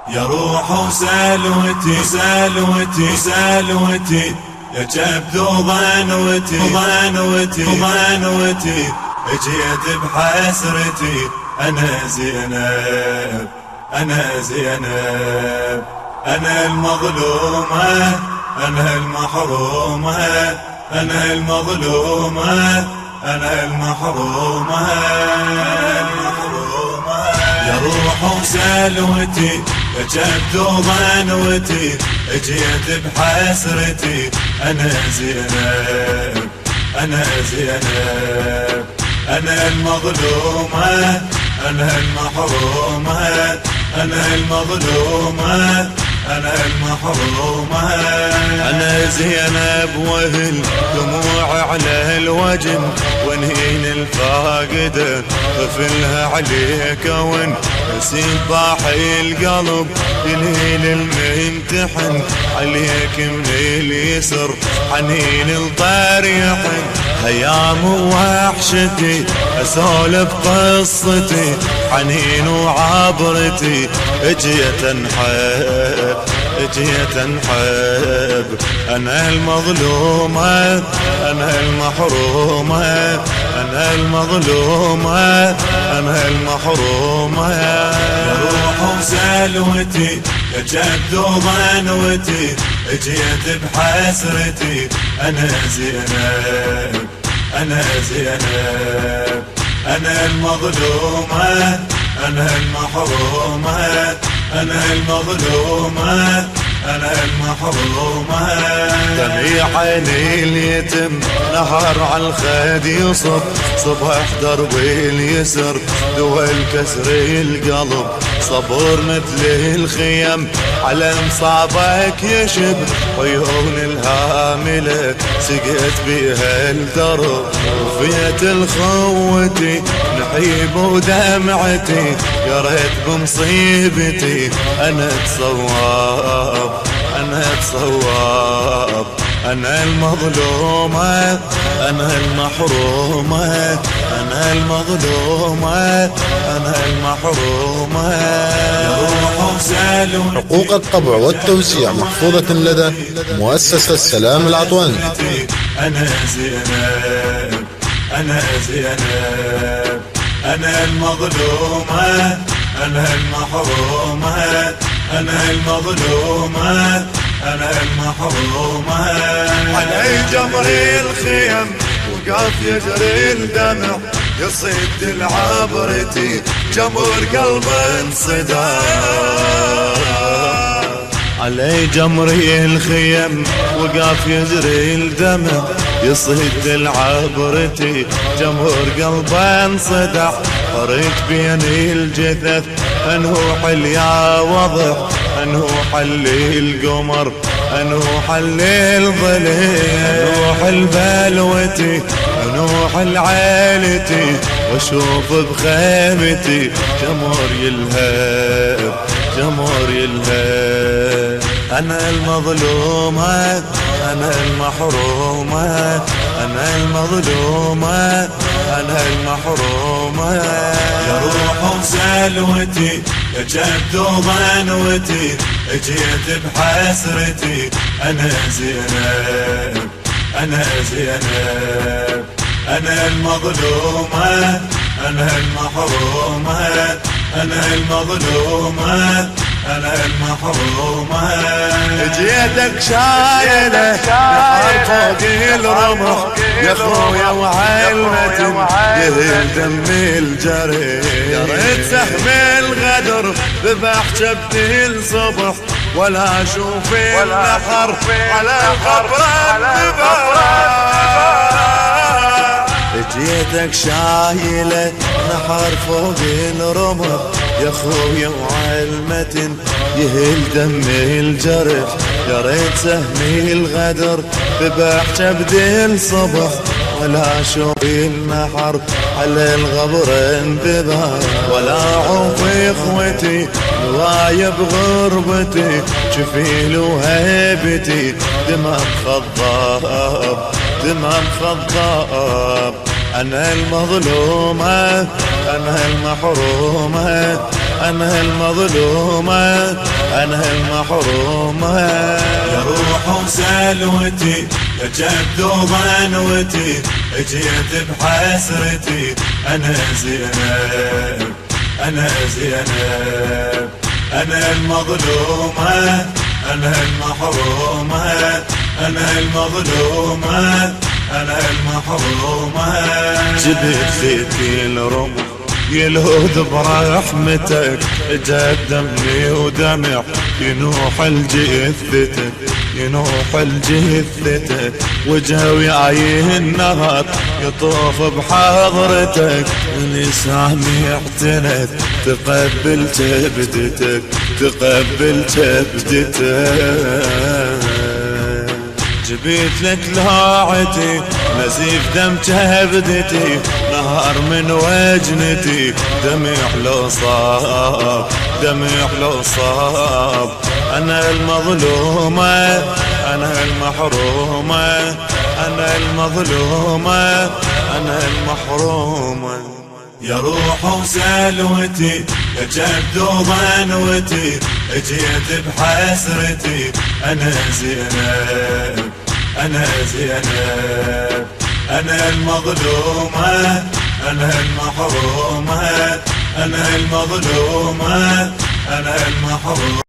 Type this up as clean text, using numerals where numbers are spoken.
يا روح وسلوتي سلوتي سلوتي يا كبد وضنوتي ضنوتي ضنوتي جيت بحسرتي أنا زينب أنا زينب أنا المظلومة أنا المحرومة أنا المظلومة أنا المحرومة يا روح وسلوتي يا كبد وضنوتي جيت بحسرتي أنا زينب أنا زينب أنا المظلومة أنا المحرومة أنا المظلومة أنا المحرومة أنا زينب وهل دموع على الوجه ونهين الفاقدة طفلها عليك ون نسيب باحي القلب ينهين الممتحن عليك من اليسر حنين الطريحن أيام وحشتي أسولف قصتي حنين وعبرتي اجيت انحب اجيت انحب أنا المظلومة أنا المحرومة أنا المظلومة أنا المحرومة يا روح وسلوتي يا كبد وضنوتي جيت بحسرتي أنا زينب أنا زينب أنا المظلومة أنا المحرومة أنا المظلومة أنا المحرومة دمي عيني اليتم نهر على الخد يصب صبح دربي اليسر دول كسر القلب صبر مثل الخيم على مصابك يشب عيون الهاملة سقيت بيها الدرب وفيت الخوتي نحيب ودمعتي يا ريت بمصيبتي أنا اتصواب أنا اتصواب أنا المظلومة أنا المحرومة أنا المظلومة أنا المحرومة يا روح وسلوتي. حقوق الطبع والتوزيع محفوظة لدى مؤسسة سلام العطواني. أنا زينب أنا زينب أنا المظلومة أنا المحرومة أنا المظلومة أنا المحرومة علي جمري الخيم وقاف يجري الدمع يصيد العبرتي جمر قلب انصدام علي جمري الخيم وقاف يجري الدمع يصيد العبرتي جمهور قلبه انصدع فريت بيني الجثث انه حليا وضح انه حلي القمر انه حلي الظليل انه البلوتي انه العيلتي واشوف بخيمتي جمهور يلهب جمهور يلهب أنا المظلومة أنا المحرومة أنا المظلومة أنا المحرومة يا روح وسلوتي يا كبد وضنوتي جيت بحسرتي أنا زينب أنا زينب أنا المظلومة أنا المحرومة أنا المظلومة أنا المحرومة جيتك شايلة نحر فوق الرمح يا خويا وعلمة يهل دم الجري يا ريت سهم الغدر ذبح شبتي الصبح ولا أشوف النحر على القبر جيتك شايلة نحر فوق الرمح يا خويا وعلمة يهل دم الجرح يا ريت سهمي الغدر ذبح شبدي الصبح ولا اشوف النحر على الغبر انذبح ولا اعوف اخوتي نوايب غربتي شفيل وهيبتي دمام خضاب دمام خضاب أنا المظلومة أنا المحرومة أنا المظلومة أنا المحرومة. يا روح وسلوتي يا جد وظنوتي جيت بحسرتي أنا زينب أنا زينب. أنا المظلومة أنا المحرومة أنا المظلومة أنا المحرومة. جبت زيتي الرمح يلهث برحمتك جاد دمي ودمع ينوح الجثتك ينوح الجثتك. وجه وياي النهر يطوف بحضرتك لساني اعتنت تقبل كبدتك تقبل كبدتك. جبت لك لاعتي نزيف دم كبدتي نهر من وجنتي دمع لو صاب دمع لو صاب. أنا المظلومة أنا المحرومة أنا المظلومة أنا المحرومة. يا روح وسلوتي يا جد وظنوتي جيت بحسرتي أنا زينب أنا زينب. أنا المظلومة أنا المحرومة أنا المظلومة أنا المحرومة.